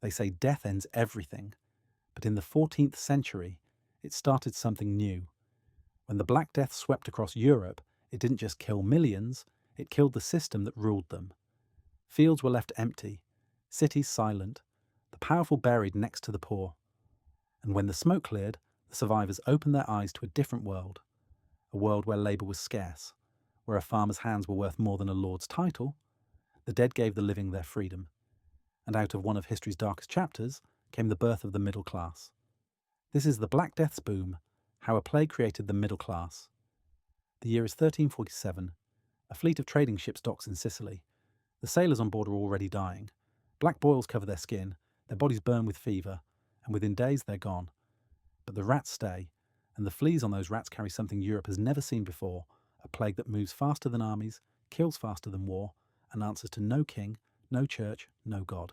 They say death ends everything, but in the 14th century, it started something new. When the Black Death swept across Europe, it didn't just kill millions, it killed the system that ruled them. Fields were left empty, cities silent, the powerful buried next to the poor. And when the smoke cleared, the survivors opened their eyes to a different world, a world where labour was scarce, where a farmer's hands were worth more than a lord's title. The dead gave the living their freedom. And out of one of history's darkest chapters came the birth of the middle class. This is the Black Death's boom, how a plague created the middle class. The year is 1347. A fleet of trading ships docks in Sicily. The sailors on board are already dying. Black boils cover their skin, their bodies burn with fever, and within days they're gone. But the rats stay, and the fleas on those rats carry something Europe has never seen before, a plague that moves faster than armies, kills faster than war, and answers to no king, no church, no God.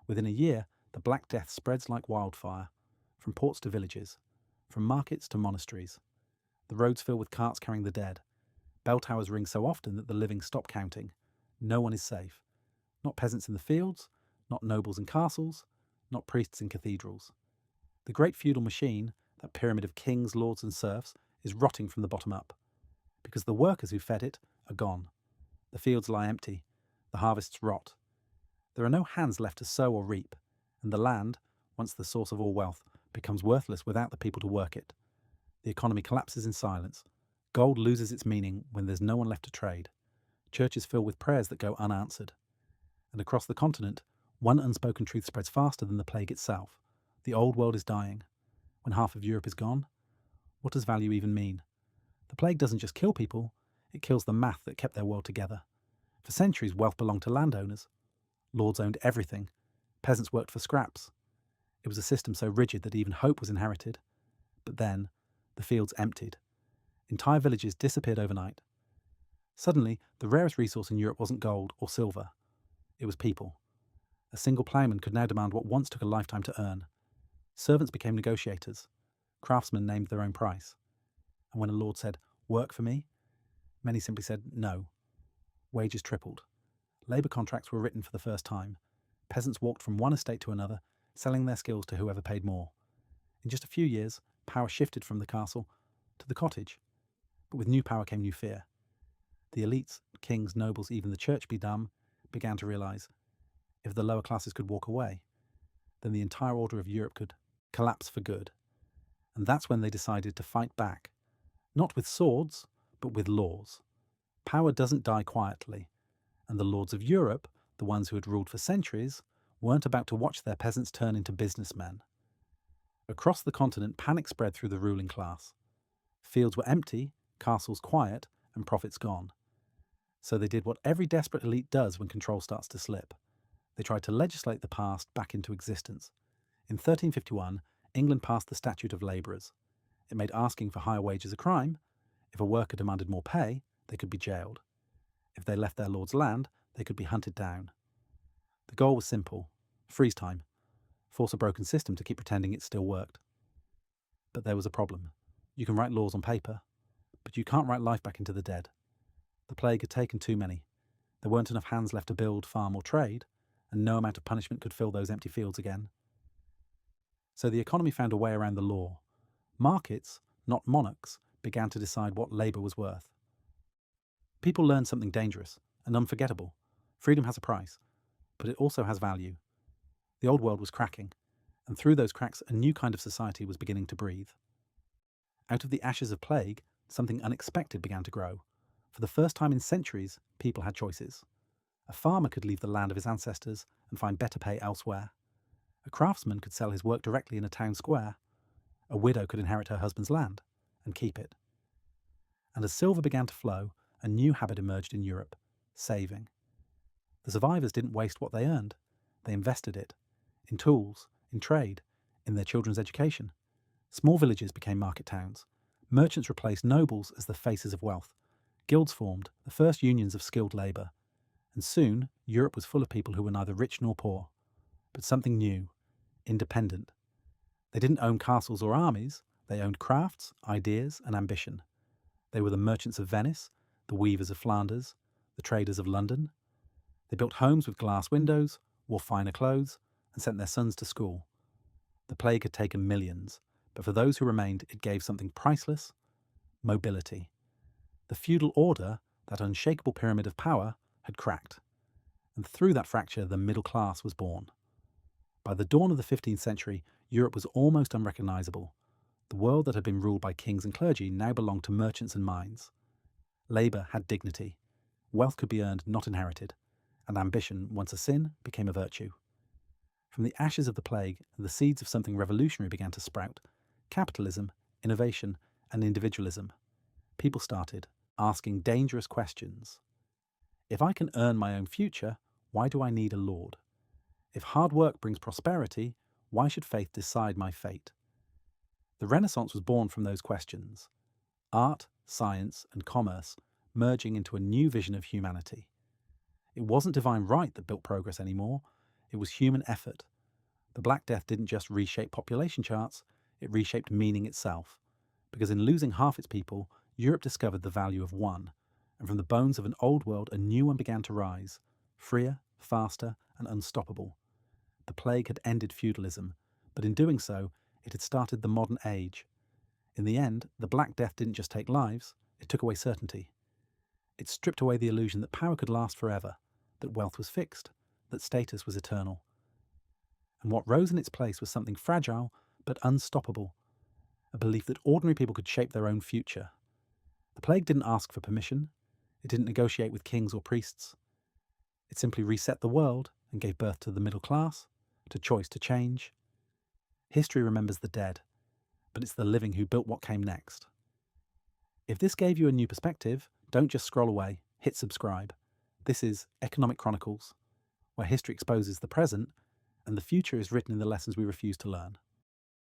Within a year, the Black Death spreads like wildfire, from ports to villages, from markets to monasteries. The roads fill with carts carrying the dead. Bell towers ring so often that the living stop counting. No one is safe. Not peasants in the fields, not nobles in castles, not priests in cathedrals. The great feudal machine, that pyramid of kings, lords and serfs, is rotting from the bottom up, because the workers who fed it are gone. The fields lie empty, the harvests rot. There are no hands left to sow or reap, and the land, once the source of all wealth, becomes worthless without the people to work it. The economy collapses in silence. Gold loses its meaning when there's no one left to trade. Churches fill with prayers that go unanswered. And across the continent, one unspoken truth spreads faster than the plague itself. The old world is dying. When half of Europe is gone, what does value even mean? The plague doesn't just kill people, it kills the math that kept their world together. For centuries, wealth belonged to landowners. Lords owned everything. Peasants worked for scraps. It was a system so rigid that even hope was inherited. But then, the fields emptied. Entire villages disappeared overnight. Suddenly, the rarest resource in Europe wasn't gold or silver. It was people. A single ploughman could now demand what once took a lifetime to earn. Servants became negotiators. Craftsmen named their own price. And when a lord said, "Work for me," many simply said, "No." Wages tripled. Labour contracts were written for the first time. Peasants walked from one estate to another, selling their skills to whoever paid more. In just a few years, power shifted from the castle to the cottage. But with new power came new fear. The elites, kings, nobles, even the church be dumb, began to realise if the lower classes could walk away, then the entire order of Europe could collapse for good. And that's when they decided to fight back. Not with swords, but with laws. Power doesn't die quietly, and the lords of Europe, the ones who had ruled for centuries, weren't about to watch their peasants turn into businessmen. Across the continent, panic spread through the ruling class. Fields were empty, castles quiet, and profits gone. So they did what every desperate elite does when control starts to slip. They tried to legislate the past back into existence. In 1351, England passed the Statute of Labourers. It made asking for higher wages a crime. If a worker demanded more pay, they could be jailed. If they left their lord's land, they could be hunted down. The goal was simple: freeze time. Force a broken system to keep pretending it still worked. But there was a problem. You can write laws on paper, but you can't write life back into the dead. The plague had taken too many. There weren't enough hands left to build, farm or trade, and no amount of punishment could fill those empty fields again. So the economy found a way around the law. Markets, not monarchs, began to decide what labour was worth. People learned something dangerous and unforgettable. Freedom has a price, but it also has value. The old world was cracking, and through those cracks a new kind of society was beginning to breathe. Out of the ashes of plague, something unexpected began to grow. For the first time in centuries, people had choices. A farmer could leave the land of his ancestors and find better pay elsewhere. A craftsman could sell his work directly in a town square. A widow could inherit her husband's land and keep it. And as silver began to flow, a new habit emerged in Europe: saving. The survivors didn't waste what they earned. They invested it in tools, in trade, in their children's education. Small villages became market towns. Merchants replaced nobles as the faces of wealth. Guilds formed, the first unions of skilled labour. And soon, Europe was full of people who were neither rich nor poor, but something new: independent. They didn't own castles or armies, they owned crafts, ideas and ambition. They were the merchants of Venice, the weavers of Flanders, the traders of London. They built homes with glass windows, wore finer clothes, and sent their sons to school. The plague had taken millions, but for those who remained, it gave something priceless: mobility. The feudal order, that unshakable pyramid of power, had cracked, and through that fracture the middle class was born. By the dawn of the 15th century, Europe was almost unrecognisable. The world that had been ruled by kings and clergy now belonged to merchants and mines. Labour had dignity. Wealth could be earned, not inherited, and ambition, once a sin, became a virtue. From the ashes of the plague, the seeds of something revolutionary began to sprout: capitalism, innovation, and individualism. People started asking dangerous questions. If I can earn my own future, why do I need a lord? If hard work brings prosperity, why should faith decide my fate? The Renaissance was born from those questions. Art, science, and commerce merging into a new vision of humanity. It wasn't divine right that built progress anymore, it was human effort. The Black Death didn't just reshape population charts, it reshaped meaning itself. Because in losing half its people, Europe discovered the value of one, and from the bones of an old world a new one began to rise, freer, faster, and unstoppable. The plague had ended feudalism, but in doing so, it had started the modern age. In the end, the Black Death didn't just take lives, it took away certainty. It stripped away the illusion that power could last forever, that wealth was fixed, that status was eternal. And what rose in its place was something fragile but unstoppable: a belief that ordinary people could shape their own future. The plague didn't ask for permission, it didn't negotiate with kings or priests. It simply reset the world and gave birth to the middle class, to choice to change. History remembers the dead, but it's the living who built what came next. If this gave you a new perspective, don't just scroll away, hit subscribe. This is Economic Chronicles, where history exposes the present and the future is written in the lessons we refuse to learn.